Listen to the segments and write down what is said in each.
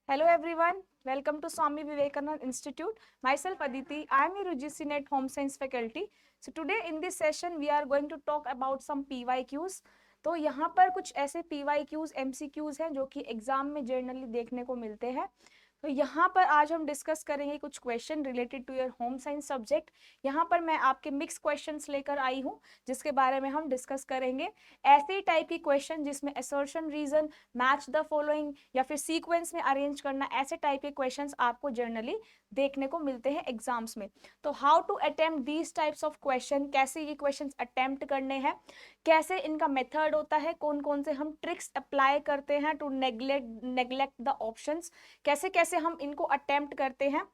Hello everyone, welcome to Swami Vivekanand Institute. Myself Aditi, I am a UGC NET Home Science faculty. So today in this session we are going to talk about some PYQs. तो यहाँ पर कुछ ऐसे PYQs, MCQs हैं जो कि exam में generally देखने को मिलते हैं. तो यहाँ पर आज हम डिस्कस करेंगे कुछ question related to your home science subject. यहाँ पर मैं आपके मिक्स क्वेश्चंस लेकर आई हूँ जिसके बारे में हम डिस्कस करेंगे. ऐसे टाइप की क्वेश्चन जिसमें assertion, reason, match the following या फिर सीक्वेंस में अरेंज करना, ऐसे टाइप के क्वेश्चंस आपको जनरली देखने को मिलते हैं एग्जाम्स में. तो how to attempt these types of question, कैसे ये क्वेश्चंस अटेम्प्ट करने हैं, कैसे इनका मेथड होता है, कौन कौन से हम ट्रिक्स अप्लाई करते हैं टू नेग्लेक्ट द ऑप्शंस, कैसे कैसे हम इनको अटेम्प्ट करते हैं,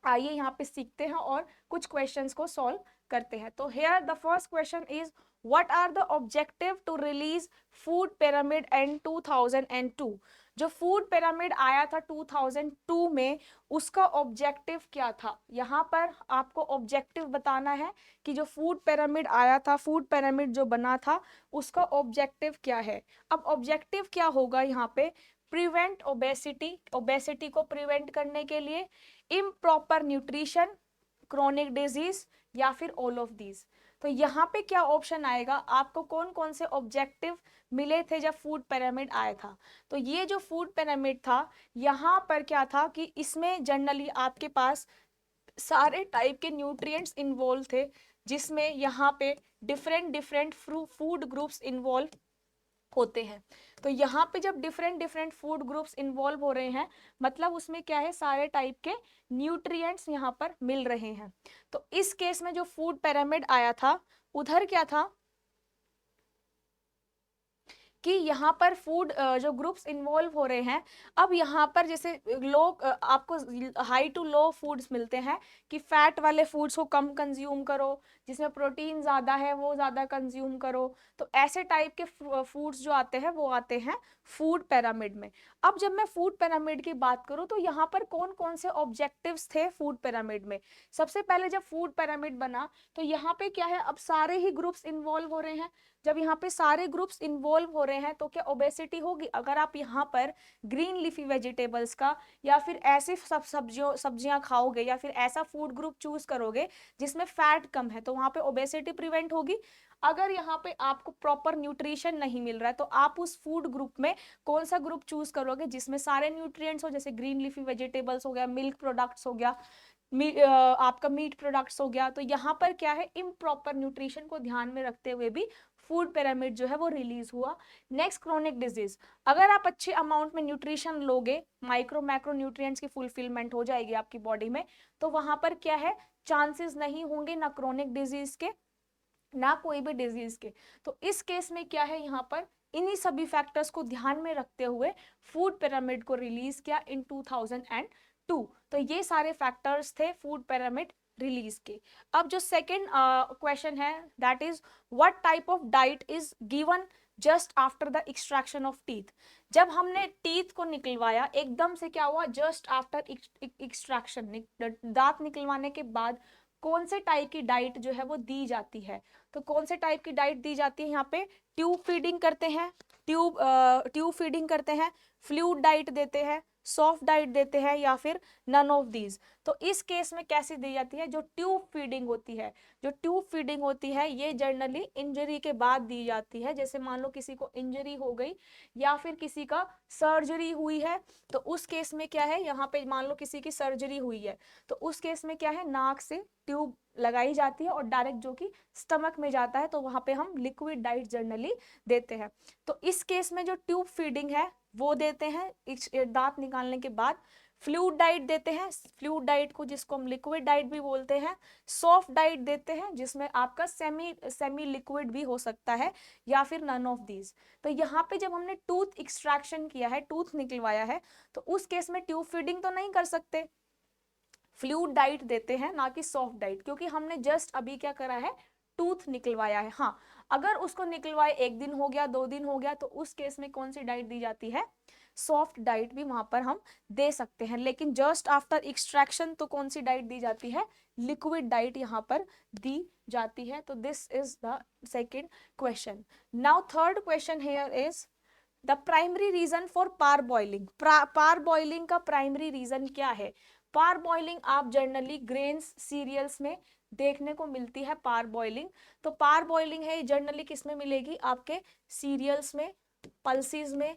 आइए यहाँ पे सीखते हैं और कुछ क्वेश्चंस को सॉल्व करते हैं. तो here the first question is what are the objective to release food pyramid in 2002. जो फूड पिरामिड आया था 2002 में, उसका ऑब्जेक्टिव क्या था. यहाँ पर आपको ऑब्जेक्टिव बताना है कि जो फूड पिरामिड आया था, फूड पिरामिड जो बना था, उसका ऑब्जेक्टिव क्या है. अब ऑब्जेक्टिव क्या होगा यहाँ पे, प्रिवेंट ओबेसिटी, ओबेसिटी को प्रिवेंट करने के लिए, इम्प्रॉपर न्यूट्रिशन, क्रोनिक डिजीज, या फिर ऑल ऑफ दीज. तो यहाँ पे क्या ऑप्शन आएगा, आपको कौन कौन से ऑब्जेक्टिव मिले थे जब फूड पिरामिड आया था. तो ये जो फूड पिरामिड था, यहाँ पर क्या था कि इसमें जनरली आपके पास सारे टाइप के न्यूट्रिएंट्स इन्वॉल्व थे, जिसमें यहाँ पे different different food groups involve होते हैं. तो यहाँ पे जब different different food groups involve हो रहे हैं, मतलब उसमें क्या है, सारे टाइप के न्यूट्रिएंट्स यहाँ पर मिल रहे हैं. तो इस केस में जो फूड पिरामिड आया था, उधर क्या था कि यहाँ पर फूड जो ग्रुप्स इन्वॉल्व हो रहे हैं, अब यहाँ पर जैसे लोग आपको हाई टू लो फूड्स मिलते हैं कि फैट वाले फूड्स को कम कंज्यूम करो, जिसमें प्रोटीन ज़्यादा है वो ज़्यादा कंज्यूम करो. तो ऐसे टाइप के फूड्स जो आते हैं वो आते हैं फूड पिरामिड में. अब जब मैं फूड पिरामिड की बात करूँ तो यहाँ पर कौन कौन से ऑब्जेक्टिव्स थे फूड पिरामिड में. सबसे पहले जब फूड पिरामिड बना तो यहाँ पे क्या है, अब सारे ही ग्रुप्स इन्वॉल्व हो रहे हैं. जब यहाँ पे सारे ग्रुप्स इन्वॉल्व हो रहे हैं तो क्या ओबेसिटी होगी. अगर आप यहाँ पर ग्रीन लीफी वेजिटेबल्स का या फिर ऐसे सब सब्जियां खाओगे या फिर ऐसा फूड ग्रुप चूज करोगे जिसमें फैट कम है, तो वहां पे ओबेसिटी प्रिवेंट होगी. अगर यहाँ पे आपको प्रॉपर न्यूट्रिशन नहीं मिल रहा है तो आप उस फूड ग्रुप में कौन सा ग्रुप चूज करोगे जिसमें सारे न्यूट्रिएंट्स हो, जैसे ग्रीन लीफी वेजिटेबल्स हो गया, मिल्क प्रोडक्ट्स हो गया, आपका मीट प्रोडक्ट्स हो गया. तो यहाँ पर क्या है, इम्प्रॉपर न्यूट्रिशन को ध्यान में रखते हुए भी फूड पिरामिड जो है वो रिलीज हुआ. Next, chronic disease. अगर आप अच्छे अमाउंट में न्यूट्रिशन लोगे, माइक्रो मैक्रो न्यूट्रिएंट्स की फुलफिलमेंट हो जाएगी आपकी बॉडी में, तो वहां पर क्या है, चांसेस नहीं होंगे ना क्रोनिक डिजीज के ना कोई भी डिजीज के. तो इस केस में क्या है, यहाँ पर इन्हीं सभी फैक्टर्स को ध्यान में रखते हुए फूड पिरामिड को रिलीज किया इन 2002. तो ये सारे फैक्टर्स थे फूड पिरामिड रिलीज के. अब जो सेकंड क्वेश्चन है, that is what type of diet is given just after the extraction of teeth. जब हमने टीथ को निकलवाया, एकदम से क्या हुआ, जस्ट आफ्टर एक्सट्रैक्शन, दांत निकलवाने के बाद कौन से टाइप की डाइट जो है वो दी जाती है. तो कौन से टाइप की डाइट दी जाती है, यहाँ पे ट्यूब फीडिंग करते हैं, ट्यूब फीडिंग करते हैं, फ्लूइड डाइट देते हैं, सॉफ्ट डाइट देते हैं, या फिर नन ऑफ दीज. तो इस केस में कैसे दी जाती है, जो ट्यूब फीडिंग होती है, जो ट्यूब फीडिंग होती है ये जनरली इंजरी के बाद दी जाती है. जैसे मान लो किसी को इंजरी हो गई या फिर किसी का सर्जरी हुई है, तो उस केस में क्या है, यहाँ पे मान लो किसी की सर्जरी हुई है, तो उस केस में क्या है, नाक से ट्यूब लगाई जाती है और डायरेक्ट जो कि स्टमक में जाता है, तो वहां पे हम लिक्विड डाइट जनरली देते हैं. तो इस केस में जो ट्यूब फीडिंग है वो देते हैं दांत निकालने के बाद. फ्लूइड डाइट देते हैं, फ्लूइड डाइट को जिसको हम लिक्विड डाइट भी बोलते हैं. सॉफ्ट डाइट देते हैं जिसमें आपका सेमी लिक्विड भी हो सकता है, या फिर नन ऑफ दीज. तो यहाँ पे जब हमने टूथ एक्सट्रैक्शन किया है, टूथ निकलवाया है, तो उस केस में ट्यूब फीडिंग तो नहीं कर सकते, फ्लूइड डाइट देते हैं ना कि सॉफ्ट डाइट, क्योंकि हमने जस्ट अभी क्या करा है, टूथ निकलवाया है. हाँ, अगर उसको निकलवाए 1 दिन हो गया, 2 दिन हो गया, तो उस केस में कौन सी डाइट दी जाती है, सॉफ्ट डाइट भी वहां पर हम दे सकते हैं. लेकिन जस्ट आफ्टर एक्सट्रैक्शन तो कौन सी डाइट दी जाती है, लिक्विड डाइट यहाँ पर दी जाती है. तो this is the second question. Now third question here is the primary reason for parboiling, parboiling का प्राइमरी रीजन क्या है? पार बॉइलिंग आप जनरली ग्रेन्स सीरियल्स में देखने को मिलती है पार बॉइलिंग। तो पार बॉइलिंग है जनरली किस में मिलेगी? आपके सीरियल्स में, पल्सेस में।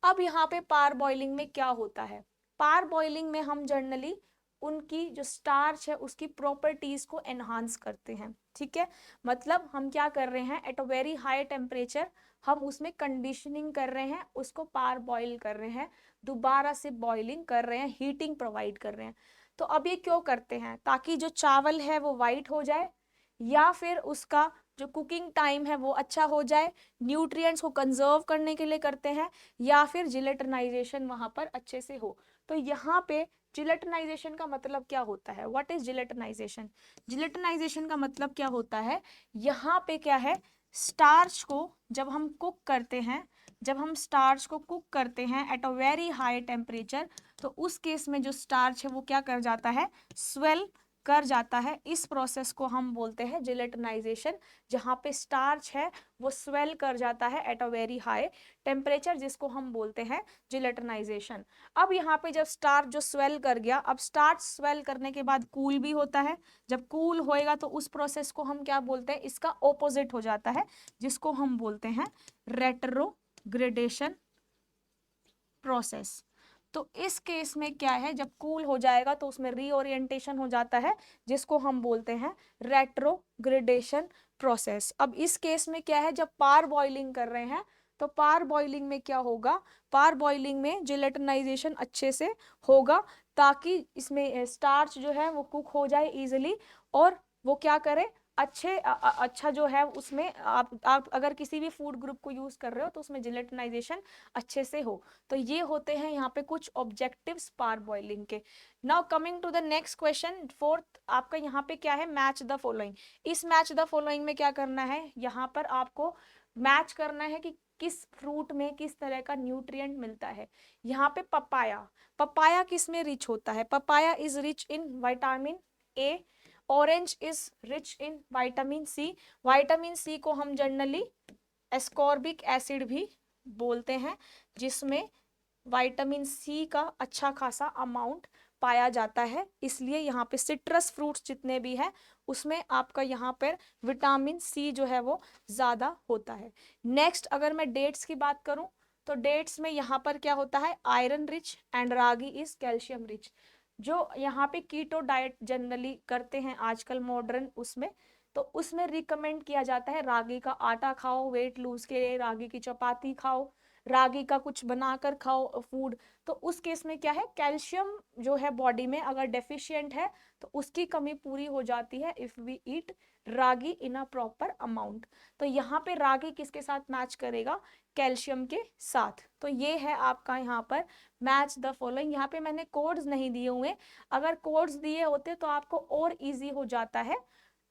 अब यहाँ पे पार बॉइलिंग में क्या होता है? पार बॉइलिंग में हम जनरली उनकी जो स्टार्च है उसकी प्रॉपर्टीज को एनहांस करते हैं, ठीक है। मतलब हम क्या कर रहे हैं, at a very high temperature हम उसमें कंडीशनिंग कर रहे हैं, उसको पार बॉइल कर रहे हैं, दोबारा से बॉइलिंग कर रहे हैं, हीटिंग प्रोवाइड कर रहे हैं। तो अब ये क्यों करते हैं? ताकि जो चावल है वो वाइट हो जाए, या फिर उसका जो कुकिंग टाइम है वो अच्छा हो जाए, न्यूट्रिएंट्स को कंजर्व करने के लिए करते हैं, या फिर जिलेटिनाइजेशन वहां पर अच्छे से हो। तो यहाँ पे जिलेटिनाइजेशन का मतलब क्या होता है? What is gelatinisation? जिलेटिनाइजेशन का मतलब क्या होता है? यहाँ पे क्या है, स्टार्च को जब हम कुक करते हैं, जब हम स्टार्च को कुक करते हैं at a very high temperature, तो उस केस में जो स्टार्च है वो क्या कर जाता है, स्वेल कर जाता है। इस प्रोसेस को हम बोलते हैं जिलेटिनाइजेशन, जहाँ पे स्टार्च है वो स्वेल कर जाता है at a very high temperature, जिसको हम बोलते हैं जिलेटिनाइजेशन। अब यहाँ पे जब स्टार्च जो स्वेल कर गया, अब स्टार्च स्वेल करने के बाद कूल भी होता है। जब कूल होएगा तो उस प्रोसेस को हम क्या बोलते हैं, इसका ऑपोजिट हो जाता है, जिसको हम बोलते हैं रेट्रोग्रेडेशन प्रोसेस। तो इस केस में क्या है, जब कूल हो जाएगा तो उसमें रीओरिएंटेशन हो जाता है, जिसको हम बोलते हैं रेट्रोग्रेडेशन प्रोसेस। अब इस केस में क्या है, जब पार बॉइलिंग कर रहे हैं तो पार बॉइलिंग में क्या होगा, पार बॉइलिंग में जिलेटिनाइजेशन अच्छे से होगा, ताकि इसमें स्टार्च जो है वो कुक हो जाए इजिली, और वो क्या करे, अच्छा जो है उसमें आप अगर किसी भी फूड ग्रुप को यूज कर रहे हो तो उसमें जिलेटिनाइजेशन अच्छे से हो। तो ये होते हैं यहाँ पे कुछ ऑब्जेक्टिव्स पार बॉइलिंग के। Now coming to the next question, fourth आपका यहाँ पे क्या है, मैच द फॉलोइंग। इस मैच द फॉलोइंग में क्या करना है, यहाँ पर आपको मैच करना है कि किस फ्रूट में किस तरह का न्यूट्रिएंट मिलता है। यहाँ पे पपाया, पपाया किस में रिच होता है? Papaya is rich in vitamin A, orange is rich in vitamin C. Vitamin C को हम जनरली एस्कॉर्बिक एसिड भी बोलते हैं, जिसमें विटामिन सी का अच्छा खासा अमाउंट पाया जाता है। इसलिए यहाँ पे सिट्रस फ्रूट्स जितने भी हैं उसमें आपका यहाँ पर विटामिन सी जो है वो ज़्यादा होता है। नेक्स्ट अगर मैं डेट्स की बात करूँ तो डेट्स में यहाँ पर क्या होता है, iron rich, and ragi is calcium rich. जो यहाँ पे कीटो डाइट जनरली करते हैं आजकल मॉडर्न, उसमें तो उसमें रिकमेंड किया जाता है रागी का आटा खाओ, वेट लूज के लिए रागी की चपाती खाओ, रागी का कुछ बनाकर खाओ फूड। तो उस केस में क्या है, कैल्शियम जो है बॉडी में अगर डेफिशिएंट है तो उसकी कमी पूरी हो जाती है if we eat ragi in a proper amount. तो यहाँ पे रागी किसके साथ मैच करेगा, कैल्शियम के साथ। तो ये है आपका यहाँ पर मैच द फॉलोइंग। यहाँ पे मैंने कोड्स नहीं दिए हुए, अगर कोड्स दिए होते तो आपको और इजी हो जाता है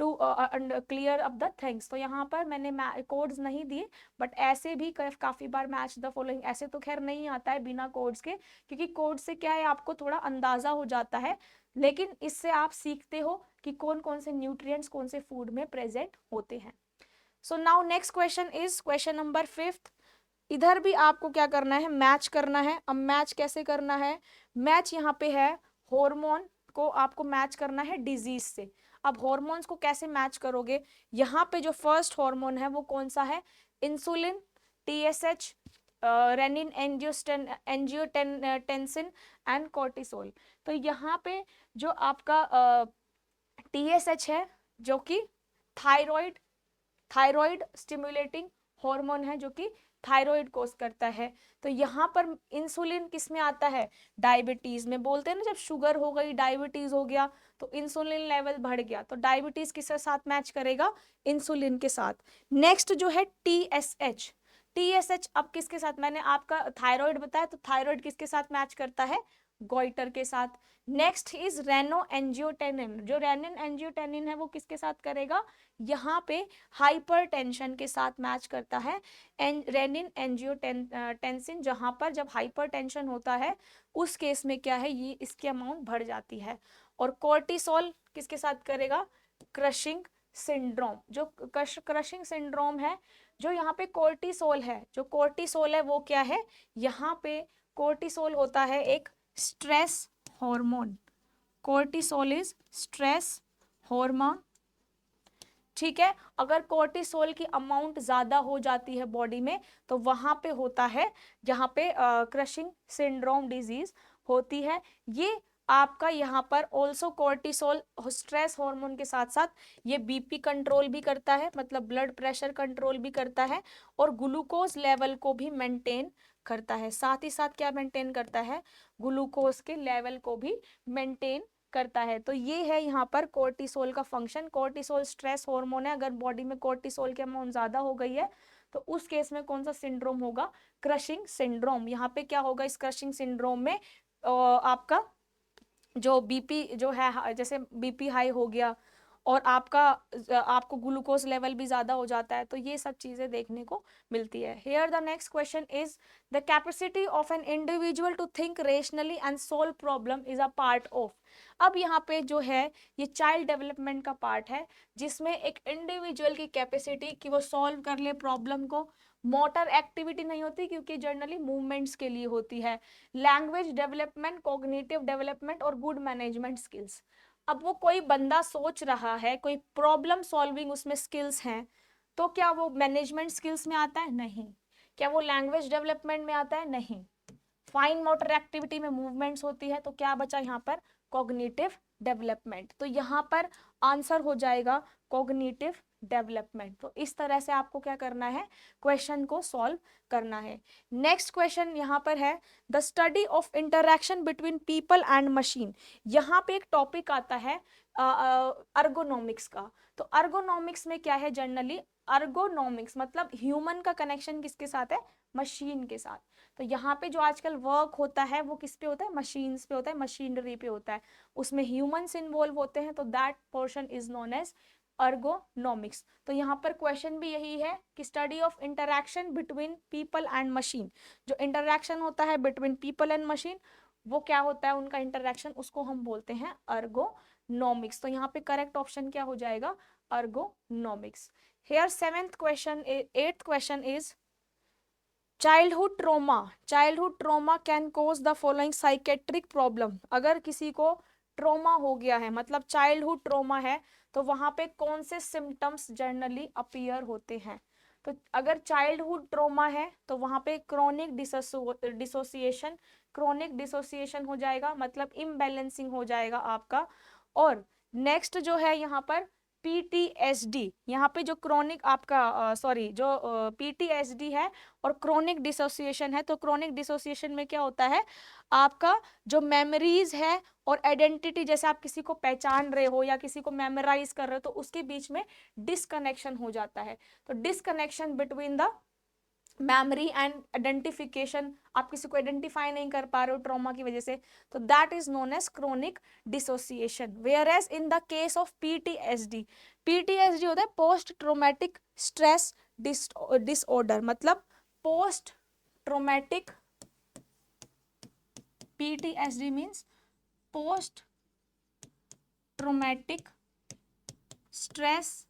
to clear up the things. तो यहाँ पर मैंने कोड्स नहीं दिए, बट ऐसे भी काफी बार मैच द फॉलोइंग ऐसे तो खैर नहीं आता है बिना कोड्स के, क्योंकि कोड से क्या है आपको थोड़ा अंदाजा हो जाता है, लेकिन इससे आप सीखते हो कि कौन कौन से न्यूट्रिएंट्स कौन से फूड में प्रेजेंट होते हैं। So now next question is question number 5। इधर भी आपको क्या करना है, मैच करना है। अब मैच कैसे करना है, मैच यहाँ पे है हार्मोन को आपको मैच करना है डिजीज से। अब हॉर्मोन्स को कैसे मैच करोगे, यहाँ पे जो फर्स्ट हार्मोन है वो कौन सा है, insulin, TSH, renin angiotensin and cortisol. तो यहाँ पे जो आपका टीएसएच है जो कि थायराइड थायराइड स्टिमुलेटिंग हार्मोन है, जो कि थायराइड कोज करता है। तो यहाँ पर इंसुलिन किस में आता है, डायबिटीज में। बोलते हैं ना जब शुगर हो गई, डायबिटीज हो गया, तो इंसुलिन लेवल बढ़ गया, तो डायबिटीज किसके साथ मैच करेगा, इंसुलिन के साथ। नेक्स्ट जो है टीएसएच, टीएसएच अब किसके साथ, मैंने आपका थायराइड बताया, तो थायराइड किसके साथ मैच करता है, गोइटर के साथ। नेक्स्ट इज रेनो एंजियोटेनिन, जो रेनिन एंजियोटेनिन है वो किसके साथ करेगा, यहाँ पे हाइपरटेंशन के साथ मैच करता है। रेनिन एंजियोटेंसिन, जहाँ पर जब हाइपरटेंशन होता है उस केस में क्या है, ये इसकी अमाउंट बढ़ जाती है। और कोर्टिसोल किसके साथ करेगा, क्रशिंग सिंड्रोम, जो क्रशिंग सिंड्रोम है जो यहाँ पे कोर्टिसोल है, जो कोर्टिसोल है वो क्या है, यहाँ पे कोर्टिसोल होता है एक stress hormone. Cortisol is stress hormone, ठीक है। अगर कोर्टिसोल की अमाउंट ज्यादा हो जाती है बॉडी में तो वहां पे होता है, जहां पे क्रशिंग सिंड्रोम डिजीज होती है। ये आपका यहाँ पर ऑल्सो कोर्टिसोल स्ट्रेस हार्मोन के साथ साथ ये बीपी कंट्रोल भी करता है, मतलब ब्लड प्रेशर कंट्रोल भी करता है, और ग्लूकोज लेवल को भी मेंटेन करता है। साथ ही साथ क्या मेंटेन करता है, ग्लूकोज के लेवल को भी मेंटेन करता है। तो ये है यहाँ पर कोर्टिसोल का फंक्शन। कोर्टिसोल स्ट्रेस हार्मोन है, अगर बॉडी में कोर्टिसोल की अमाउंट ज्यादा हो गई है तो उस केस में कौन सा सिंड्रोम होगा, क्रशिंग सिंड्रोम। यहाँ पे क्या होगा, इस क्रशिंग सिंड्रोम में आपका जो बीपी जो है, जैसे बीपी हाई हो गया और आपको ग्लूकोज लेवल भी ज्यादा हो जाता है, तो ये सब चीजें देखने को मिलती है। Here the next question is the capacity of an individual to think rationally and solve problem is a part of. अब यहाँ पे जो है ये चाइल्ड डेवलपमेंट का पार्ट है, जिसमें एक इंडिविजुअल की कैपेसिटी कि वो सॉल्व कर ले प्रॉब्लम को। मोटर एक्टिविटी नहीं होती क्योंकि जनरली मूवमेंट्स के लिए होती है। लैंग्वेज डेवलपमेंट, कॉग्निटिव डेवलपमेंट और गुड मैनेजमेंट स्किल्स। अब वो कोई बंदा सोच रहा है, कोई प्रॉब्लम सॉल्विंग उसमें स्किल्स हैं, तो क्या वो मैनेजमेंट स्किल्स में आता है, नहीं। क्या वो लैंग्वेज डेवलपमेंट में आता है, नहीं। फाइन मोटर एक्टिविटी में मूवमेंट्स होती है, तो क्या बचा यहाँ पर, कॉग्निटिव डेवलपमेंट। तो यहाँ पर आंसर हो जाएगा कॉग्निटिव डेवलपमेंट। तो इस तरह से आपको क्या करना है, क्वेश्चन को सॉल्व करना है। नेक्स्ट क्वेश्चन यहाँ पर है the study of interaction between people and machine. यहाँ पे एक टॉपिक आता है अर्गोनॉमिक्स का। तो अर्गोनॉमिक्स में क्या है, जनरली अर्गोनॉमिक्स मतलब ह्यूमन का कनेक्शन किसके साथ है, मशीन के साथ। तो यहाँ पे जो आजकल वर्क होता है वो किस पे होता है, मशीन्स पे होता है, मशीनरी पे होता है, उसमें ह्यूमंस इन्वॉल्व होते हैं, तो that portion is known as ergonomics. तो यहाँ पर क्वेश्चन भी यही है कि study of interaction between people and machine, जो इंटरैक्शन होता है बिटवीन पीपल एंड मशीन, वो क्या होता है उनका इंटरैक्शन, उसको हम बोलते हैं अर्गोनॉमिक्स। तो यहाँ पे करेक्ट ऑप्शन क्या हो जाएगा, ergonomics. Here seventh question, eighth question is childhood trauma. Childhood trauma can cause the following psychiatric problem. अगर किसी को ट्रोमा हो गया है, मतलब चाइल्डहुड ट्रोमा है, तो वहां पे कौन से सिम्टम्स जनरली अपीयर होते हैं। तो अगर चाइल्डहुड ट्रोमा है तो वहां पे क्रोनिक डिसोसिएशन, क्रोनिक डिसोसिएशन हो जाएगा, मतलब इम्बैलेंसिंग हो जाएगा आपका। और नेक्स्ट जो है यहाँ पर पीटीएसडी, यहाँ पे जो क्रोनिक आपका जो पीटीएसडी है और क्रोनिक डिसोसिएशन है, तो क्रोनिक डिसोसिएशन में क्या होता है, आपका जो मेमोरीज है और आइडेंटिटी, जैसे आप किसी को पहचान रहे हो या किसी को मेमोराइज कर रहे हो, तो उसके बीच में डिसकनेक्शन हो जाता है। तो disconnection between the memory and identification, आप किसी को आइडेंटिफाई नहीं कर पा रहे हो ट्रॉमा की वजह से, तो that is known as chronic dissociation. Where as in the case of PTSD, PTSD होता है पोस्ट ट्रोमेटिक स्ट्रेस डिसऑर्डर, मतलब post traumatic, PTSD means post traumatic stress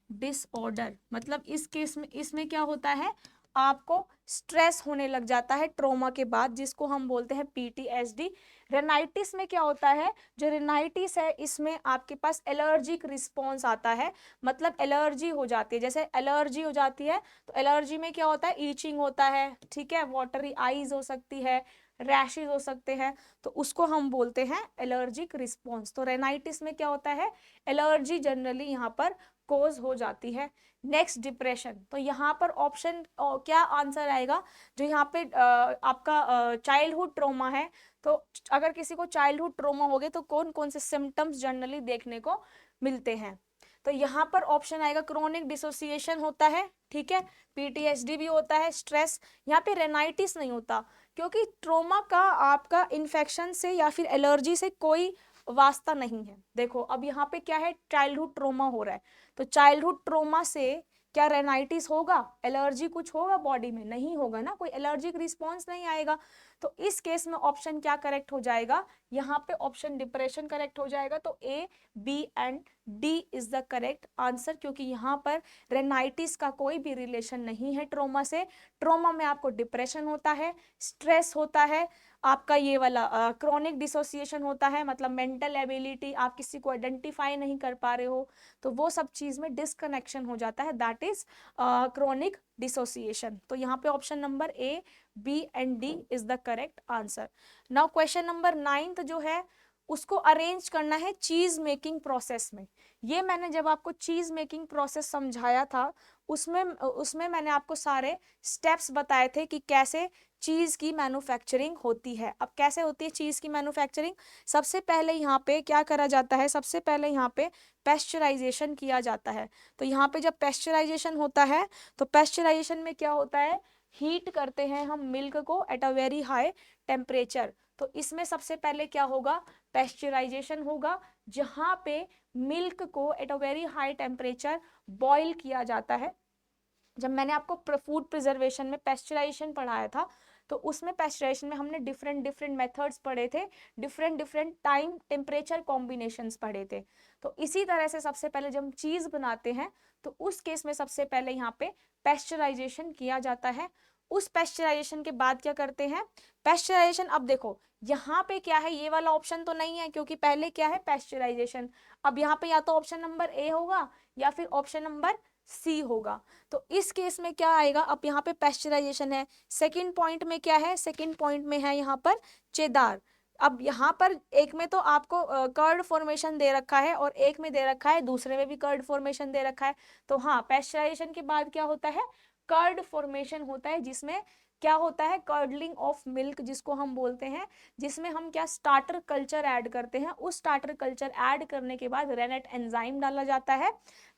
disorder. मतलब इस केस में, इसमें क्या होता है, आपको स्ट्रेस होने लग जाता है ट्रोमा के बाद, जिसको हम बोलते हैं पीटीएसडी। रेनाइटिस में क्या होता है, जो रेनाइटिस है इसमें आपके पास एलर्जिक रिस्पॉन्स आता है, मतलब एलर्जी हो जाती है। जैसे एलर्जी हो जाती है तो एलर्जी में क्या होता है, ईचिंग होता है, ठीक है, वाटरी आईज हो सकती है, रैशेज हो सकते हैं, तो उसको हम बोलते हैं एलर्जिक रिस्पॉन्स। तो रेनाइटिस में क्या होता है, एलर्जी जनरली यहाँ पर कोज हो जाती है। नेक्स्ट डिप्रेशन, तो यहाँ पर ऑप्शन क्या आंसर आएगा, जो यहाँ पे आपका चाइल्डहुड ट्रोमा है, तो अगर किसी को चाइल्डहुड ट्रोमा हो गया तो कौन कौन से सिम्टम्स जनरली देखने को मिलते हैं। तो यहाँ पर ऑप्शन आएगा क्रोनिक डिसोसिएशन होता है, ठीक है, पीटीएसडी भी होता है, स्ट्रेस। यहाँ पे रेनाइटिस नहीं होता क्योंकि ट्रोमा का आपका इन्फेक्शन से या फिर एलर्जी से कोई वास्ता नहीं है। देखो अब यहाँ पे क्या है, चाइल्डहुड ट्रोमा हो रहा है, तो चाइल्डहुड ट्रोमा से क्या रेनाइटिस होगा, एलर्जी कुछ होगा बॉडी में, नहीं होगा ना, कोई एलर्जिक रिस्पॉन्स नहीं आएगा। तो इस केस में ऑप्शन क्या करेक्ट हो जाएगा, यहाँ पे ऑप्शन डिप्रेशन करेक्ट हो जाएगा। तो A, B and D is the correct answer, क्योंकि यहाँ पर रेनाइटिस का कोई भी रिलेशन नहीं है ट्रोमा से। ट्रोमा में आपको डिप्रेशन होता है, स्ट्रेस होता है, आपका ये वाला क्रोनिक डिसोसिएशन होता है, मतलब मेंटल एबिलिटी, आप किसी को आइडेंटिफाई नहीं कर पा रहे हो, तो वो सब चीज में डिसकनेक्शन हो जाता है, दैट इज क्रोनिक डिसोसिएशन। तो यहाँ पे option number A, B and D is the correct answer. Now question number 9 जो है उसको अरेंज करना है चीज मेकिंग प्रोसेस में। ये मैंने जब आपको चीज मेकिंग प्रोसेस समझाया था उसमें मैंने आपको सारे स्टेप्स बताए थे कि कैसे चीज की मैन्युफैक्चरिंग होती है। अब कैसे होती है चीज की मैन्युफैक्चरिंग? सबसे पहले यहाँ पे क्या करा जाता है, सबसे पहले यहाँ पे पेस्चराइजेशन किया जाता है। तो यहाँ पे जब पेस्चराइजेशन होता है तो पेस्चराइजेशन में क्या होता है, हीट करते हैं हम मिल्क को at a very high temperature. तो इसमें सबसे पहले क्या होगा, पेस्चराइजेशन होगा, जहां पे मिल्क को at a very high temperature boil किया जाता है। जब मैंने आपको फूड प्रिजर्वेशन में पेस्चराइजेशन पढ़ाया था तो उसमें पेस्चराइजेशन में हमने डिफरेंट डिफरेंट मेथड्स पढ़े थे, different different time temperature combinations पढ़े थे। तो इसी तरह से सबसे पहले जब हम चीज बनाते हैं तो उस केस में सबसे पहले यहाँ पे पेस्चराइजेशन किया जाता है। उस पेस्चराइजेशन के बाद क्या करते हैं, पेस्चराइजेशन, अब देखो यहाँ पे क्या है, ये वाला ऑप्शन तो नहीं है क्योंकि पहले क्या है पेस्चराइजेशन। अब यहाँ पे या तो ऑप्शन नंबर ए होगा या फिर ऑप्शन नंबर सी होगा। तो इस केस में क्या आएगा, अब यहाँ पे पेस्चराइजेशन है। सेकंड पॉइंट में क्या है, सेकंड पॉइंट में है यहाँ पर चेदार। अब यहाँ पर एक में तो आपको कर्ड फॉर्मेशन दे रखा है और एक में दे रखा है, दूसरे में भी कर्ड फॉर्मेशन दे रखा है। तो हाँ, पेस्चराइजेशन के बाद क्या होता है, कर्ड फॉर्मेशन होता है, जिसमें क्या होता है, कर्डलिंग ऑफ मिल्क जिसको हम बोलते हैं, जिसमें हम क्या स्टार्टर कल्चर ऐड करते हैं। उस स्टार्टर कल्चर ऐड करने के बाद रेनेट एंजाइम डाला जाता है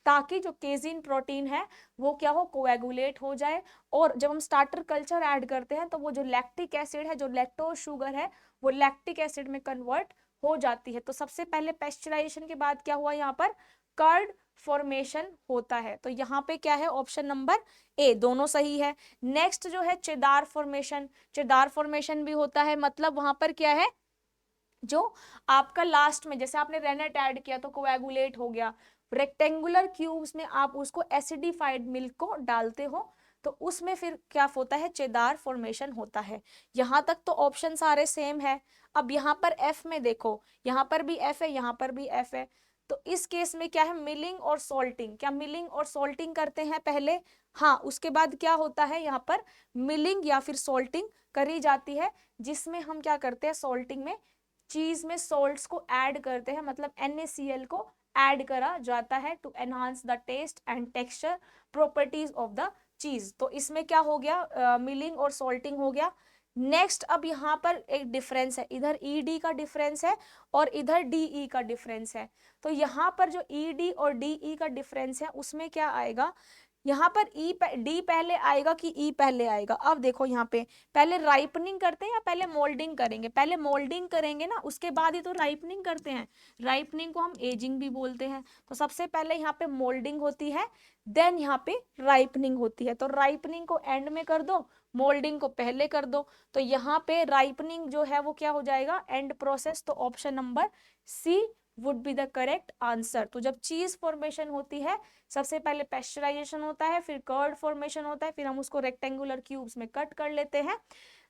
ताकि जो केजिन प्रोटीन है वो क्या हो, कोएगुलेट हो जाए। और जब हम स्टार्टर कल्चर ऐड करते हैं तो वो जो लैक्टिक एसिड है, जो लैक्टोज शुगर है, वो लैक्टिक एसिड में कन्वर्ट हो जाती है। तो सबसे पहले पेस्चराइजेशन के बाद क्या हुआ, यहाँ पर कर्ड फॉर्मेशन होता है। तो यहाँ पे क्या है, ऑप्शन नंबर ए, दोनों सही है। नेक्स्ट जो है चेदार फॉर्मेशन, चेदार फॉर्मेशन भी होता है, मतलब वहां पर क्या है, जो आपका लास्ट में जैसे आपने रेनेट ऐड किया तो कोएगुलेट हो गया, रेक्टेंगुलर क्यूब्स में आप उसको एसिडिफाइड मिल्क को डालते हो तो उसमें फिर क्या होता है, चेदार फॉर्मेशन होता है। यहां तक तो ऑप्शन सारे सेम है। अब यहाँ पर एफ में देखो, यहाँ पर भी एफ है, यहाँ पर भी एफ है। तो इस केस में क्या है, मिलिंग और सॉल्टिंग, क्या मिलिंग और सॉल्टिंग करते हैं पहले? हाँ, उसके बाद क्या होता है, यहाँ पर मिलिंग या फिर सॉल्टिंग करी जाती है, जिसमें हम क्या करते हैं, सॉल्टिंग में चीज में सॉल्ट्स को ऐड करते हैं, मतलब NaCl को ऐड करा जाता है to enhance the taste and texture properties of the cheese. तो इसमें क्या हो गया, मिलिंग और सॉल्टिंग हो गया। नेक्स्ट अब यहाँ पर एक डिफरेंस है, इधर ED का डिफरेंस है और इधर DE का डिफरेंस है। तो यहाँ पर जो ED और DE का डिफरेंस है उसमें क्या आएगा, यहाँ पर डी पहले आएगा कि ई पहले आएगा? अब देखो यहाँ पे पहले राइपनिंग करते हैं या पहले मोल्डिंग करेंगे? पहले मोल्डिंग करेंगे ना, उसके बाद ही तो राइपनिंग करते हैं। राइपनिंग को हम एजिंग भी बोलते हैं। तो सबसे पहले यहाँ पे मोल्डिंग होती है, देन यहाँ पे राइपनिंग होती है। तो राइपनिंग को एंड में कर दो, मोल्डिंग को पहले कर दो। तो यहाँ पे राइपनिंग जो है वो क्या हो जाएगा, एंड प्रोसेस। तो option number C would be the correct answer. तो जब चीज फॉर्मेशन होती है सबसे पहले पेस्चराइजेशन होता है, फिर कर्ड फॉर्मेशन होता है, फिर हम उसको रेक्टेंगुलर क्यूब्स में कट कर लेते हैं,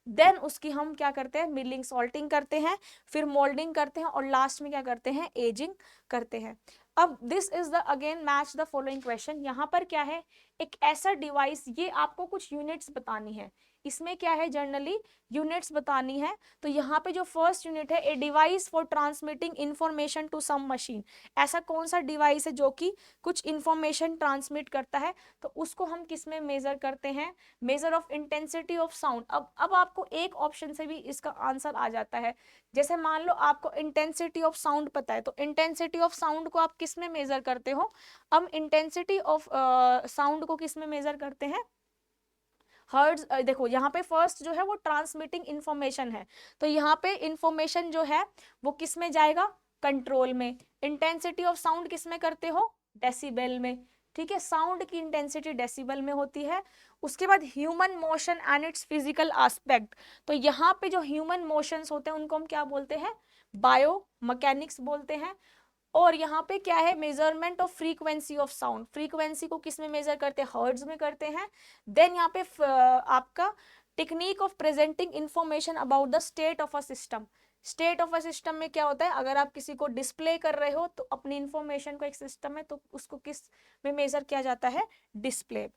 देन उसकी हम क्या करते हैं, मिलिंग सॉल्टिंग करते हैं, फिर मोल्डिंग करते हैं और लास्ट में क्या करते हैं, एजिंग करते हैं। अब this is the again match the following question. यहाँ पर क्या है, एक ऐसा डिवाइस, ये आपको कुछ यूनिट्स बतानी है, इसमें क्या है, जनरली यूनिट्स बतानी है। तो यहाँ पे जो फर्स्ट यूनिट है, a device for transmitting information to some machine. ऐसा कौन सा डिवाइस है जो कि कुछ इंफॉर्मेशन ट्रांसमिट करता है? तो उसको हम किस में मेजर करते हैं, measure of intensity of sound. अब आपको एक ऑप्शन से भी इसका आंसर आ जाता है। जैसे मान लो आपको इंटेंसिटी ऑफ साउंड पता है, तो इंटेंसिटी ऑफ साउंड को आप किस में मेजर करते हो? हम इंटेंसिटी ऑफ साउंड को किस में मेजर करते हैं, हर्ट्ज। देखो यहाँ पे फर्स्ट जो है वो ट्रांसमिटिंग इंफॉर्मेशन है, तो यहाँ पे इंफॉर्मेशन जो है वो किस में जाएगा, कंट्रोल में। इंटेंसिटी ऑफ साउंड किस में करते हो, डेसिबल में। ठीक है, साउंड की इंटेंसिटी डेसिबल में होती है। उसके बाद human motion and it's physical aspect. तो यहाँ पे जो ह्यूमन मोशंस होते हैं उनको हम क्या बोलते हैं, बायो मैकेनिक्स बोलते हैं। और यहाँ पे क्या है, measurement of frequency of sound, frequency को किस में मेजर करते हैं, हर्ट्ज में करते हैं। देन यहाँ पे आपका technique of presenting information about the state of a system, state of a system में क्या होता है, अगर आप किसी को डिस्प्ले कर रहे हो तो अपनी इंफॉर्मेशन को एक सिस्टम में, तो उसको किस में मेजर किया जाता है, display.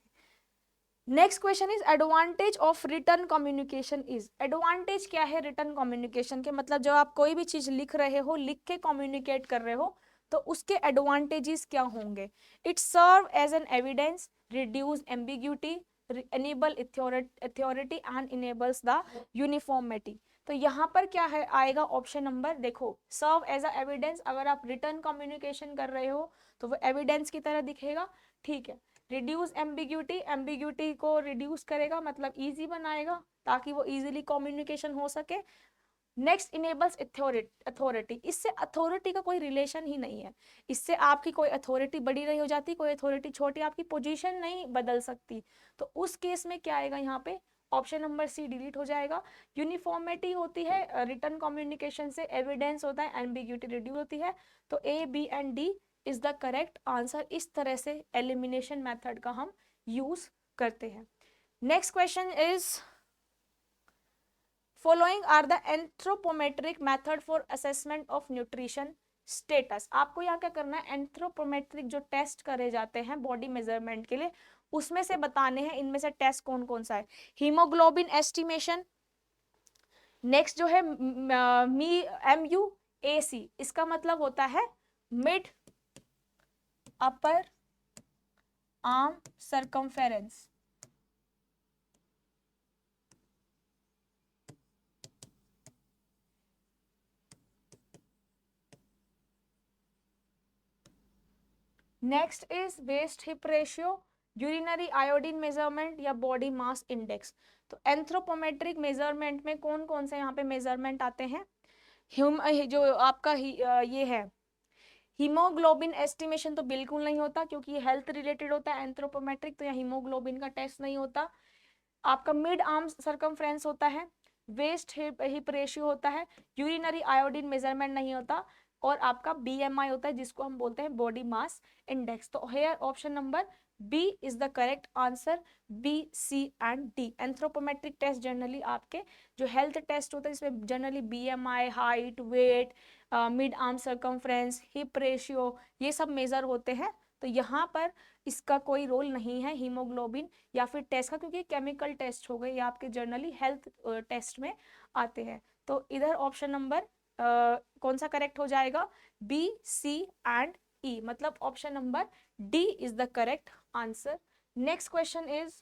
Next question is advantage of return communication is, advantage क्या है रिटर्न कम्युनिकेशन के, मतलब जब आप कोई भी चीज लिख रहे हो, लिख के कम्युनिकेट कर रहे हो, तो उसके एडवांटेजेस क्या होंगे। It serve as an evidence, reduce ambiguity, enable authority and enables the uniformity. तो यहाँ पर क्या है आएगा ऑप्शन नंबर, देखो सर्व एज अ एविडेंस, अगर आप रिटर्न कम्युनिकेशन कर रहे हो तो वो एविडेंस की तरह दिखेगा, ठीक है। रिड्यूस एम्बिग्यूटी, एम्बिग्यूटी को रिड्यूस करेगा, मतलब इजी बनाएगा ताकि वो इजीली कम्युनिकेशन हो सके। नेक्स्ट इनेबल्स अथॉरिटी, इससे अथॉरिटी का कोई रिलेशन ही नहीं है, इससे आपकी कोई अथॉरिटी बड़ी नहीं हो जाती, कोई अथॉरिटी छोटी, आपकी पोजीशन नहीं बदल सकती। तो उस केस में क्या आएगा यहाँ पे, ऑप्शन नंबर सी डिलीट हो जाएगा। यूनिफॉर्मिटी होती है रिटर्न कम्युनिकेशन से, एविडेंस होता है, एम्बिग्यूटी रिड्यूस होती है। तो A B and D is the correct answer. इस तरह से एलिमिनेशन मेथड का हम यूज करते हैं। Next question is following are the anthropometric method for assessment of nutrition status. आपको यहाँ क्या करना है, एंथ्रोपोमेट्रिक जो टेस्ट करे जाते हैं बॉडी मेजरमेंट के लिए, उसमें से बताने हैं इनमें से टेस्ट कौन कौन सा है। हीमोग्लोबिन एस्टिमेशन, नेक्स्ट जो है MUAC, इसका मतलब होता है mid upper arm circumference. Next is waist hip ratio, urinary iodine measurement या बॉडी मास इंडेक्स। तो एंथ्रोपोमेट्रिक मेजरमेंट में कौन कौन से यहाँ पे मेजरमेंट आते हैं, जो आपका ये है हीमोग्लोबिन एस्टिमेशन तो बिल्कुल नहीं होता क्योंकि ये हेल्थ रिलेटेड होता है एंथ्रोपोमेट्रिक, तो यहाँ हीमोग्लोबिन का टेस्ट नहीं होता। आपका मिड आर्म सरकमफ्रेंस होता है, वेस्ट हिप रेशियो होता है, यूरिनरी आयोडीन मेजरमेंट नहीं होता, और आपका BMI होता है जिसको हम बोलते हैं बॉडी मास इंडेक्स। तो here option number B is the correct answer, B C and D. Anthropometric test generally आपके जो हेल्थ टेस्ट होता है इसमें generally BMI, height, weight, mid arm circumference, hip ratio, ये सब मेजर होते हैं। तो यहाँ पर इसका कोई रोल नहीं है हीमोग्लोबिन या फिर टेस्ट का, क्योंकि केमिकल टेस्ट हो गए, ये आपके जर्नली हेल्थ टेस्ट में आते हैं। तो इधर ऑप्शन नंबर कौन सा करेक्ट हो जाएगा, बी सी एंड ई, मतलब option number D is the correct answer. Next question is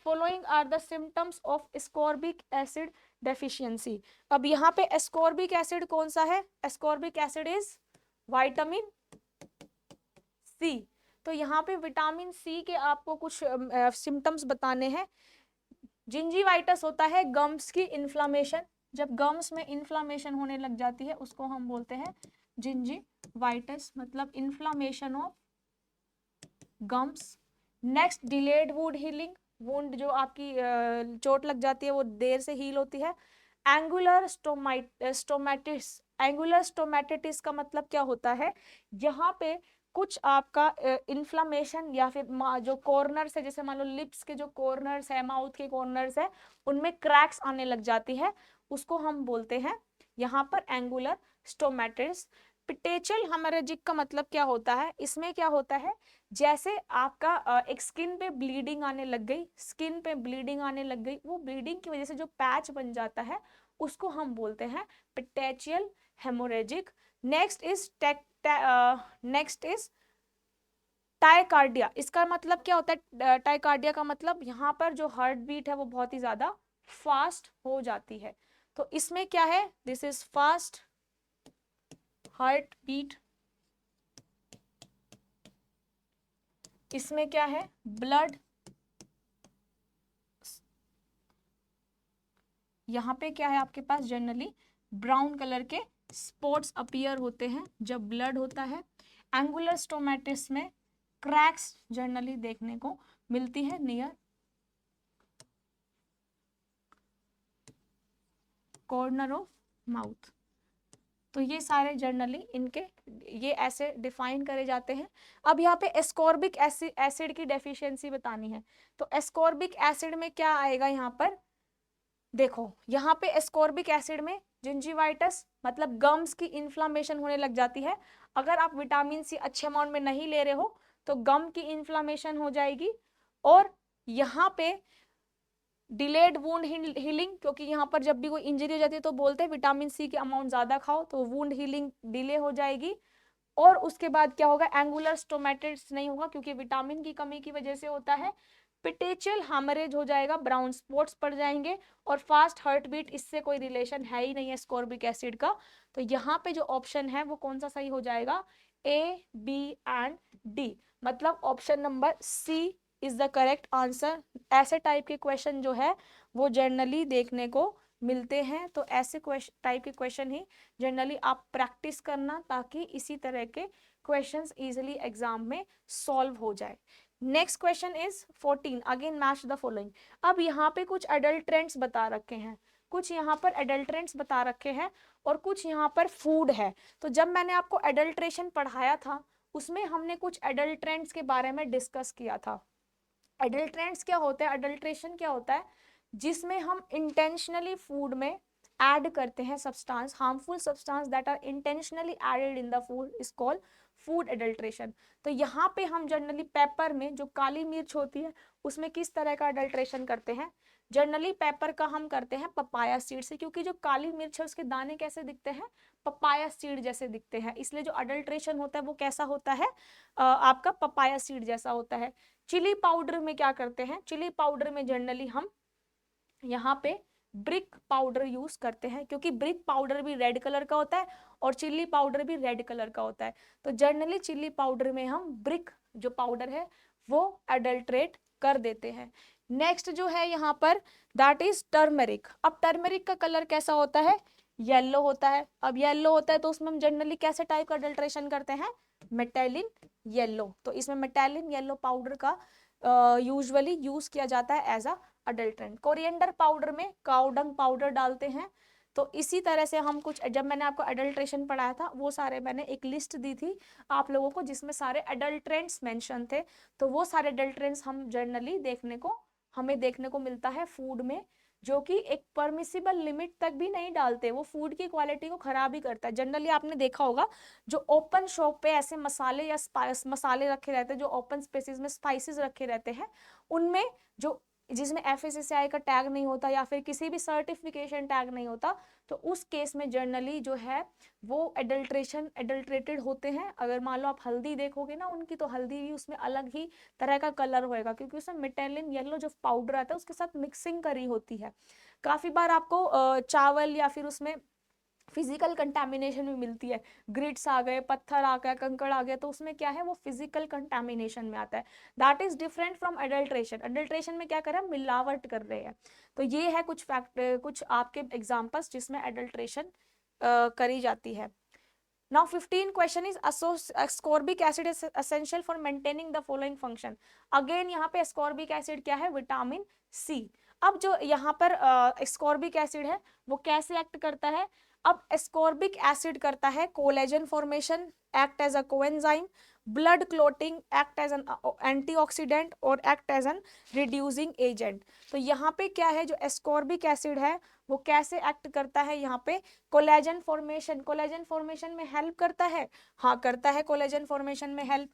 following are the symptoms of ascorbic acid deficiency. अब यहाँ पे एस्कॉर्बिक एसिड कौन सा है, ascorbic acid is vitamin C. तो यहाँ पे विटामिन सी के आपको कुछ सिम्टम्स बताने हैं। जिंजीवाइटिस होता है गम्स की इन्फ्लामेशन, जब गम्स में इन्फ्लामेशन होने लग जाती है उसको हम बोलते हैं जिंजीवाइटिस, मतलब inflammation of gums. Next delayed would healing, wound जो आपकी चोट लग जाती है वो देर से हील होती है। एंगुलर स्टोमैटिस, एंगुलर स्टोमैटिटिस का मतलब क्या होता है, यहाँ पे कुछ आपका इन्फ्लामेशन या फिर जो कॉर्नर्स है, जैसे मान लो लिप्स के जो कॉर्नर्स है, माउथ के कॉर्नर्स है, उनमें क्रैक्स आने लग जाती है, उसको हम बोलते हैं यहाँ पर एंगुलर स्टोमैटिस। पिटेचल हेमरेजिक का मतलब क्या होता है, इसमें क्या होता है, जैसे आपका एक स्किन पे ब्लीडिंग आने लग गई, स्किन पे ब्लीडिंग आने लग गई, वो ब्लीडिंग की वजह से जो पैच बन जाता है उसको हम बोलते हैं पिटेचियल हेमोरेजिक। नेक्स्ट इज टाइकार्डिया, इसका मतलब क्या होता है, टाइकार्डिया का मतलब यहाँ पर जो हार्ट बीट है वो बहुत ही ज्यादा फास्ट हो जाती है। तो इसमें क्या है, this is fast heart beat, इसमें क्या है, ब्लड, यहाँ पे क्या है आपके पास जनरली ब्राउन कलर के स्पॉट्स अपीयर होते हैं जब ब्लड होता है। एंगुलर स्टोमैटिस में क्रैक्स जनरली देखने को मिलती है नियर कॉर्नर ऑफ माउथ। तो ये सारे जनरली इनके ये ऐसे डिफाइन करे जाते हैं। अब यहाँ पे एस्कॉर्बिक एसिड की डेफिशिएंसी बतानी है, तो एस्कॉर्बिक एसिड में क्या आएगा यहाँ पर, देखो यहाँ पे एस्कॉर्बिक एसिड में जिंजीवाइटिस मतलब गम्स की इन्फ्लामेशन होने लग जाती है। अगर आप विटामिन सी अच्छे अमाउंट में नहीं ले रहे हो तो गम की इन्फ्लामेशन हो जाएगी। और यहाँ पे डिलेड वुंड हीलिंग, क्योंकि यहाँ पर जब भी कोई इंजरी हो जाती है तो बोलते हैं विटामिन सी की अमाउंट ज्यादा खाओ, तो वुंड हीलिंग डिले हो जाएगी। और उसके बाद क्या होगा, एंगुलर स्टोमेटिस नहीं होगा क्योंकि विटामिन की कमी की वजह से होता है। पिटेचियल हैमरेज हो जाएगा, ब्राउन स्पॉट्स पड़ जाएंगे। और फास्ट हार्ट बीट, इससे कोई रिलेशन है ही नहीं है एस्कॉर्बिक एसिड का। तो यहाँ पे जो ऑप्शन है वो कौन सा सही हो जाएगा, ए, बी एंड डी, मतलब option number C is the correct answer. ऐसे टाइप के क्वेश्चन जो है वो जनरली देखने को मिलते हैं, तो ऐसे टाइप के क्वेश्चन ही जनरली आप प्रैक्टिस करना ताकि इसी तरह के क्वेश्चंस इजीली एग्जाम में सॉल्व हो जाए। Next question is 14, again match the following. अब यहाँ पे कुछ एडल्ट ट्रेंड्स बता रखे हैं, कुछ यहाँ पर एडल्ट ट्रेंड्स बता रखे हैं और कुछ यहाँ पर फूड है। तो जब मैंने आपको एडल्ट्रेशन पढ़ाया था उसमें हमने कुछ एडल्ट ट्रेंड्स के बारे में डिस्कस किया था। एडल्ट ट्रेंड्स क्या होता है, एडल्ट्रेशन क्या होता है, जिसमें हम इंटेंशनली फूड में ऐड करते हैं substance, harmful substance that are intentionally added in the food is called food adulteration. तो यहाँ पे हम जनरली पेपर में जो काली मिर्च होती है उसमें किस तरह का एडल्ट्रेशन करते हैं, जनरली पेपर का हम करते हैं पपाया सीड से, क्योंकि जो काली मिर्च है उसके दाने कैसे दिखते हैं, पपाया सीड जैसे दिखते हैं, इसलिए जो एडल्ट्रेशन होता है वो कैसा होता है, आपका पपाया सीड जैसा होता है। चिली पाउडर में क्या करते हैं, चिली पाउडर में जनरली हम यहाँ पे ब्रिक पाउडर यूज करते हैं, क्योंकि ब्रिक पाउडर भी रेड कलर का होता है और चिल्ली पाउडर भी रेड कलर का होता है। तो जनरली चिल्ली पाउडर में हम ब्रिक जो पाउडर है वो एडल्ट्रेट कर देते हैं। नेक्स्ट जो है यहाँ पर दैट इज टर्मरिक। अब टर्मरिक का कलर कैसा होता है, येलो होता है। अब येलो होता है तो उसमें हम जनरली कैसे टाइप का एडल्ट्रेशन करते हैं, मेटालिन येलो। तो इसमें मेटालिन येलो पाउडर का यूजुअली यूज किया जाता है as a adulterant. Coriander powder में काउडंग पाउडर डालते हैं। तो इसी तरह से हम कुछ, जब मैंने आपको एडल्ट्रेशन पढ़ाया था वो सारे मैंने एक लिस्ट दी थी आप लोगों को जिसमें सारे एडल्ट्रेंट्स मेंशन थे। तो वो सारे एडल्ट्रेंट्स हम जनरली हमें देखने को मिलता है फूड में, जो कि एक परमिसिबल लिमिट तक भी नहीं डालते, वो फूड की क्वालिटी को खराब ही करता है। जनरली आपने देखा होगा जो ओपन शॉप पे ऐसे मसाले या मसाले रखे रहते हैं, जो ओपन स्पेसेस में स्पाइसेस रखे रहते हैं, उनमें जो जिसमें FSSAI का टैग नहीं होता या फिर किसी भी सर्टिफिकेशन टैग नहीं होता, तो उस केस में जनरली जो है वो एडल्ट्रेटेड होते हैं। अगर मान लो आप हल्दी देखोगे ना उनकी, तो हल्दी भी उसमें अलग ही तरह का कलर होएगा क्योंकि उसमें मेटालिन येलो जो पाउडर आता है उसके साथ मिक्सिंग करी होती है। काफी बार आपको चावल या फिर उसमें फिजिकल कंटामिनेशन भी मिलती है, ग्रिड्स आ गए, पत्थर आ गया, कंकड़ आ गया, तो उसमें क्या है वो फिजिकल कंटामिनेशन में आता है। That is different from adulteration. Adulteration में क्या कर रहे हैं, मिलावट कर रहे हैं। तो ये है कुछ कुछ आपके एग्जांपल्स जिसमें एडल्ट्रेशन करी जाती है। Now 15 question is ascorbic acid is essential for maintaining the following function. Again यहाँ पे ascorbic acid क्या है, विटामिन सी। अब जो यहाँ पर ascorbic acid है वो कैसे एक्ट करता है, अब ascorbic acid करता है collagen formation, act as a coenzyme, blood clotting, act as an antioxidant और act as an reducing agent. तो यहाँ पे क्या है, जो ascorbic acid है वो कैसे एक्ट करता है, यहाँ पे कोलेजन फॉर्मेशन में हेल्प करता है, हाँ करता है कोलेजन फॉर्मेशन में हेल्प।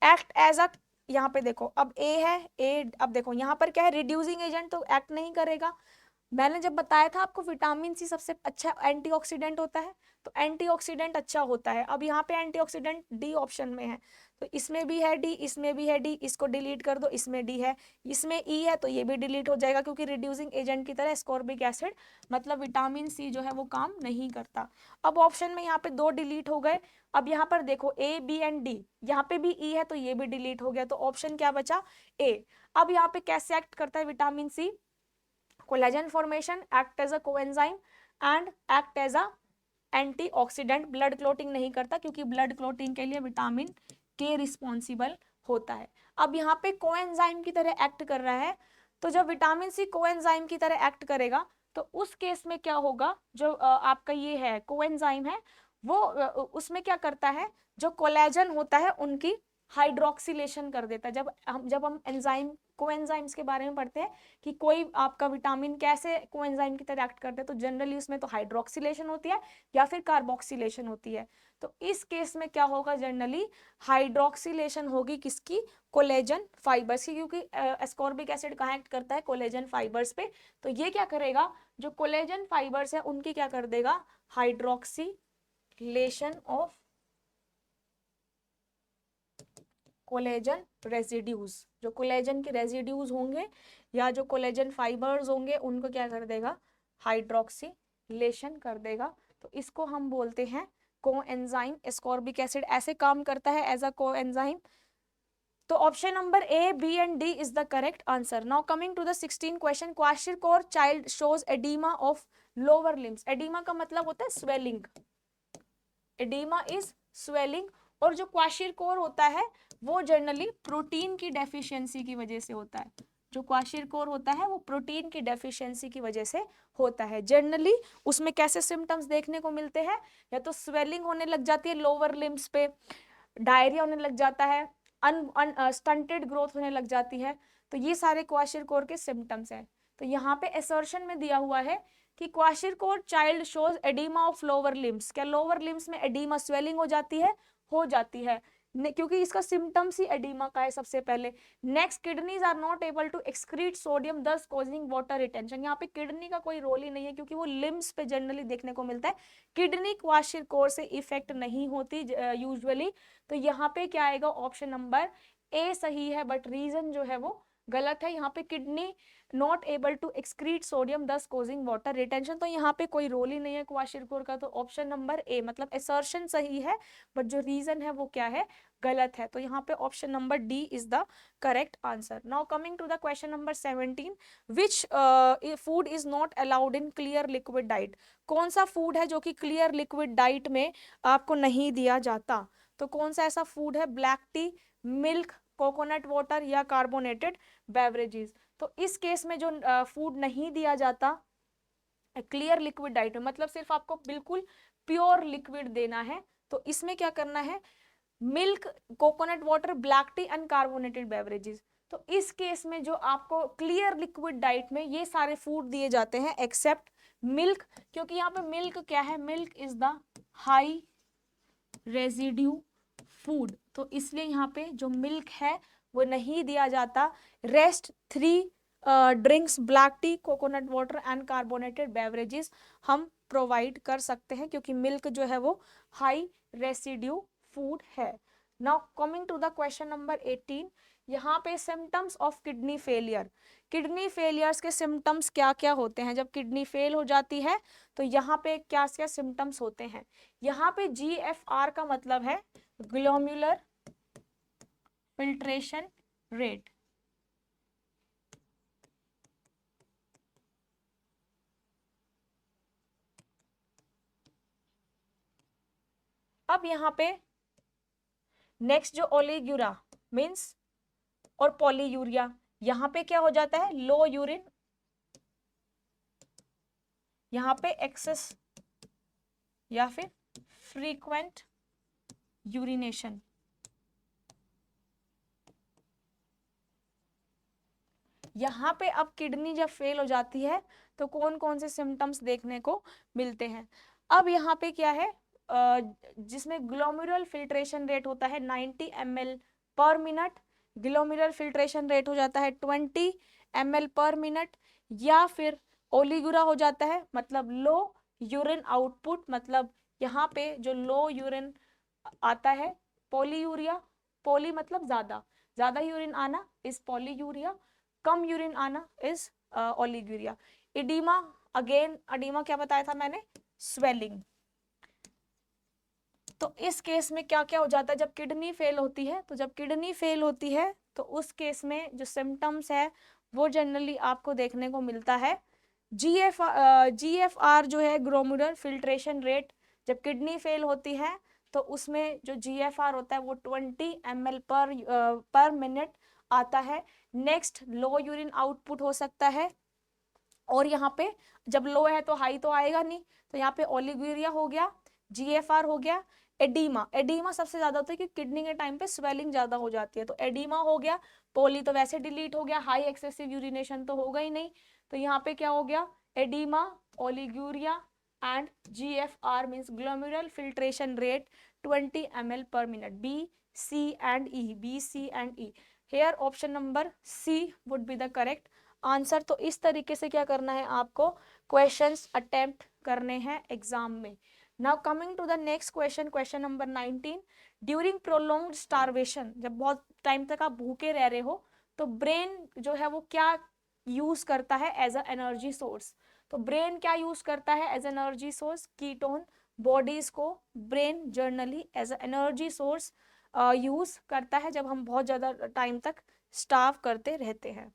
एक्ट एज अ, यहाँ पे देखो अब ए है, ए अब देखो यहाँ पर क्या है, रिड्यूसिंग एजेंट तो एक्ट नहीं करेगा। मैंने जब बताया था आपको विटामिन सी सबसे अच्छा एंटीऑक्सीडेंट होता है, तो एंटीऑक्सीडेंट अच्छा होता है। अब यहाँ पे एंटीऑक्सीडेंट डी ऑप्शन में है, तो इसमें भी है डी, इसमें भी है डी, इसको डिलीट कर दो, इसमें डी है, इसमें ई है तो ये भी डिलीट हो जाएगा क्योंकि रिड्यूसिंग एजेंट की तरह एस्कॉर्बिक एसिड मतलब विटामिन सी जो है वो काम नहीं करता। अब ऑप्शन में यहाँ पे दो डिलीट हो गए। अब यहाँ पर देखो ए बी एंड डी, यहाँ पे भी ई है तो ये भी डिलीट हो गया, तो ऑप्शन क्या बचा, ए। अब यहाँ पे कैसे एक्ट करता है vitamin C, collagen formation, act as a coenzyme and act as a antioxidant. Blood clotting नहीं करता क्योंकि ब्लड क्लोटिंग के लिए विटामिन के रिस्पॉन्सिबल होता है। अब यहाँ पे कोएंजाइम की तरह एक्ट कर रहा है, तो जब विटामिन सी कोएंजाइम की तरह एक्ट करेगा तो उस केस में क्या होगा, जो आपका ये है कोएंजाइम है वो उसमें क्या करता है, जो कोलेजन होता है उनकी हाइड्रोक्सिलेशन कर देता है। जब हम एंजाइम कोएंजाइम्स के बारे में पढ़ते हैं कि कोई आपका विटामिन कैसे कोएंजाइम की तरह एक्ट करते हैं, तो जनरली उसमें तो हाइड्रोक्सिलेशन होती है या फिर कार्बोक्सिलेशन होती है। तो इस केस में क्या होगा, जनरली हाइड्रोक्सिलेशन होगी किसकी, कोलेजन फाइबर्स की, क्योंकि एस्कॉर्बिक एसिड कहाँ एक्ट करता है, कोलेजन फाइबर्स पे। तो ये क्या करेगा, जो कोलेजन फाइबर्स है उनकी क्या कर देगा, हाइड्रोक्सिलेशन ऑफ कोलेजन रेजिड्यूज। जो कोलेजन के रेजिड्यूज होंगे या जो कोलेजन फाइबर्स होंगे उनको क्या कर देगा, हाइड्रोक्सिलेशन कर देगा। तो इसको हम बोलते हैं कोएंजाइम। एस्कॉर्बिक एसिड ऐसे काम करता है एज अ कोएंजाइम। तो option number A, B and D is the correct answer. Now coming to the 16 question, kwashiorkor child shows oedema of lower limbs. Oedema का मतलब होता है स्वेलिंग, एडीमा इज स्वेलिंग। और जो क्वाशिरकोर होता है वो जनरली प्रोटीन की डेफिशिएंसी की वजह से होता है। जो क्वाशिरकोर होता है वो प्रोटीन की डेफिशिएंसी की वजह से होता है। जनरली उसमें कैसे सिम्टम्स देखने को मिलते हैं, या तो स्वेलिंग होने लग जाती है लोअर लिम्स पे, डायरिया होने लग जाता है, स्टंटेड ग्रोथ होने लग जाती है। तो ये सारे क्वाशिरकोर के सिम्टम्स हैं। तो यहाँ पे असर्शन में दिया हुआ है कि kwashiorkor child shows oedema of lower limbs. क्या लोअर लिम्स में एडीमा स्वेलिंग हो जाती है, हो जाती है, क्योंकि इसका सिम्टम्स ही एडीमा का है सबसे पहले। Next, kidneys are not able to excrete sodium thus causing water retention. यहाँ पे किडनी का कोई रोल ही नहीं है, क्योंकि वो लिम्स पे जनरली देखने को मिलता है। किडनी क्वाशिरकोर से इफेक्ट नहीं होती यूजुअली। तो यहाँ पे क्या आएगा, ऑप्शन नंबर ए सही है, बट रीजन जो है वो गलत है। यहाँ पे kidney not able to excrete sodium thus causing water retention, तो यहाँ पे कोई रोल ही नहीं है क्वाशिरकोर का। तो ऑप्शन नंबर ए मतलब असर्शन सही है, बट जो रीजन है वो क्या है, गलत है। तो यहाँ पे option number D is the correct answer. Now coming to the question number 17, which food is not allowed in clear liquid diet. कौन सा फूड है जो कि क्लियर लिक्विड डाइट में आपको नहीं दिया जाता। तो कौन सा ऐसा फूड है, black T, milk, coconut water या कार्बोनेटेड बेवरेजेस। तो इस केस में जो फूड नहीं दिया जाता क्लियर लिक्विड डाइट में, मतलब सिर्फ आपको बिल्कुल प्योर लिक्विड देना है, तो इसमें क्या करना है, milk, coconut water, black T and carbonated beverages. तो इस केस में जो आपको क्लियर लिक्विड डाइट में ये सारे फूड दिए जाते हैं एक्सेप्ट मिल्क, क्योंकि यहाँ पे मिल्क क्या है, milk is the high residue food, तो इसलिए यहाँ पे जो मिल्क है वो नहीं दिया जाता। Rest 3 drinks, black tea, coconut water and carbonated beverages हम प्रोवाइड कर सकते हैं, क्योंकि मिल्क जो है वो हाई रेसिड्यू फूड है। Now coming to the question number 18, यहाँ पे symptoms of kidney failure. Kidney failures के सिम्टम्स क्या क्या होते हैं, जब किडनी फेल हो जाती है तो यहाँ पे क्या क्या सिम्टम्स होते हैं। यहाँ पे GFR का मतलब है ग्लोम्युलर फिल्ट्रेशन रेट। अब यहाँ पे नेक्स्ट जो ओलिगुरा मीन्स और पॉलीयूरिया, यहाँ पे क्या हो जाता है, लो यूरिन, यहाँ पे एक्सेस या फिर फ्रीक्वेंट यूरिनेशन। यहाँ पे अब किडनी जब फेल हो जाती है तो कौन कौन से सिम्टम्स देखने को मिलते हैं। अब यहाँ पे क्या है, जिसमें ग्लोमेरुलर फिल्ट्रेशन रेट होता है 90 ml पर मिनट, ग्लोमेरुलर फिल्ट्रेशन रेट हो जाता है 20 ml पर मिनट, या फिर ओलिगुरा हो जाता है मतलब लो यूरिन आउटपुट, मतलब यहाँ पे जो लो यूरिन आता है। पॉलीयूरिया, पॉली मतलब ज्यादा, ज्यादा यूरिन आना इज पॉलीयूरिया, कम यूरिन आना is oliguria. Edema, again edema क्या बताया था मैंने, स्वेलिंग। तो इस केस में क्या क्या हो जाता है, जब किडनी फेल होती है, तो जब किडनी फेल होती है तो उस केस में जो सिम्टम्स है वो जनरली आपको देखने को मिलता है GFR जो है ग्लोमेरुलर फिल्ट्रेशन रेट। जब किडनी फेल होती है तो उसमें जो GFR होता है वो 20 ml पर मिनट आता है। नेक्स्ट लो यूरिन आउटपुट हो सकता है, और यहाँ पे जब लो है तो हाई तो आएगा नहीं, तो यहाँ पे ओलिगुरिया हो गया। GFR हो गया। एडीमा, एडीमा सबसे ज्यादा होता है कि किडनी के टाइम पे स्वेलिंग ज्यादा हो जाती है, तो एडीमा हो गया। पोली तो वैसे डिलीट हो गया, हाई एक्सेसिव यूरिनेशन तो होगा ही नहीं, तो यहाँ पे क्या हो गया, edema, oliguria and GFR means glomerular filtration rate 20 ml per minute, B, C and E, B, C and E। Hair option number C would be the correct answer. तो इस तरीके से क्या करना है आपको, क्वेश्चंस अटेम्प्ट करने हैं एग्जाम में। Now coming to the next question, question number 19। During prolonged starvation, जब बहुत टाइम तक आप भूखे रह रहे हो, तो ब्रेन जो है वो क्या यूज करता है एज अ एनर्जी सोर्स। तो ब्रेन क्या यूज करता है as energy source, ketone bodies को brain generally as a energy source use करता है जब हम बहुत ज्यादा टाइम तक स्टार्व करते रहते हैं।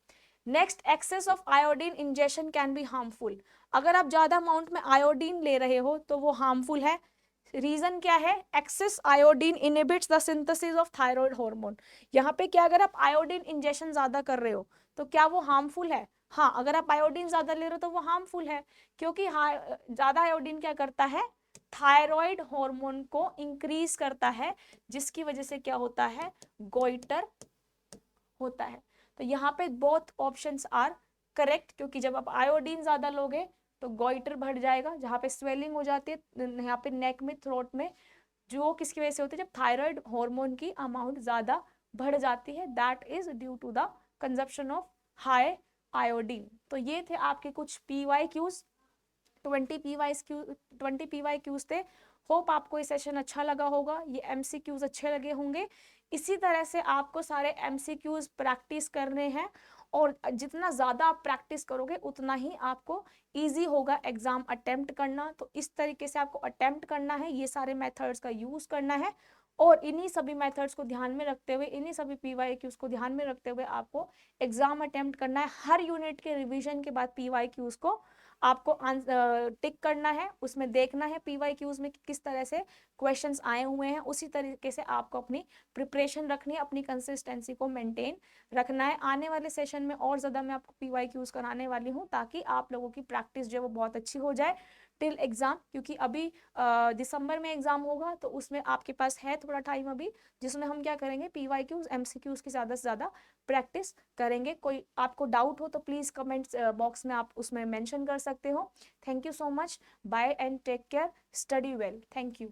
Next, excess of iodine injection can be harmful. अगर आप ज्यादा अमाउंट में आयोडीन ले रहे हो तो वो हार्मफुल है। रीजन क्या है, excess iodine inhibits the synthesis of thyroid hormone. यहाँ पे क्या, अगर आप आयोडीन इंजेक्शन ज्यादा कर रहे हो तो क्या वो हार्मफुल है? हाँ, अगर आप आयोडीन ज्यादा ले रहे हो तो वो हार्मफुल है, क्योंकि ज्यादा आयोडीन क्या करता है, थायराइड हार्मोन को इंक्रीज करता है, जिसकी वजह से क्या होता है, गोइटर होता है। तो यहाँ पे बोथ ऑप्शंस आर करेक्ट, क्योंकि जब आप आयोडीन ज्यादा लोगे तो गोइटर बढ़ जाएगा, जहाँ पे स्वेलिंग हो जाती है यहाँ पे नेक में, थ्रोट में, जो किसकी वजह से होती है, जब थायराइड हार्मोन की अमाउंट ज्यादा बढ़ जाती है, that is due to the consumption of high iodine. तो ये थे आपके कुछ PYQs, 20 PYQs थे। होप आपको ये सेशन अच्छा लगा होगा, ये MCQs अच्छे लगे होंगे। इसी तरह से आपको सारे MCQs प्रैक्टिस करने हैं, और जितना ज़्यादा आप प्रैक्टिस करोगे उतना ही आपको इजी होगा एग्जाम अटेम्प्ट करना। तो इस तरीके से आपको अटेम्प्ट करना है, ये सारे मेथड्स का यूज़ करना है, और इन्हीं सभी मेथड्स को ध्यान में रखते हुए, इन्हीं सभी PYQs को ध्यान में रखते हुए आपको एग्जाम अटेम्प्ट करना है। हर यूनिट के रिविजन के बाद PYQs को आपको टिक करना है, उसमें देखना है PYQs में किस तरह से क्वेश्चंस आए हुए हैं, उसी तरीके से आपको अपनी प्रिपरेशन रखनी है, अपनी कंसिस्टेंसी को मेंटेन रखना है। आने वाले सेशन में और ज़्यादा मैं आपको PYQs कराने वाली हूँ, ताकि आप लोगों की प्रैक्टिस जो है वो बहुत अच्छी हो जाए टिल एग्जाम, क्योंकि अभी दिसंबर में एग्जाम होगा, तो उसमें आपके पास है थोड़ा टाइम अभी, जिसमें हम क्या करेंगे, PYQs MCQs की ज़्यादा से ज़्यादा प्रैक्टिस करेंगे। कोई आपको डाउट हो तो प्लीज़ कमेंट्स बॉक्स में आप उसमें मेंशन कर सकते हो। Thank you so much, bye and take care, study well, thank you.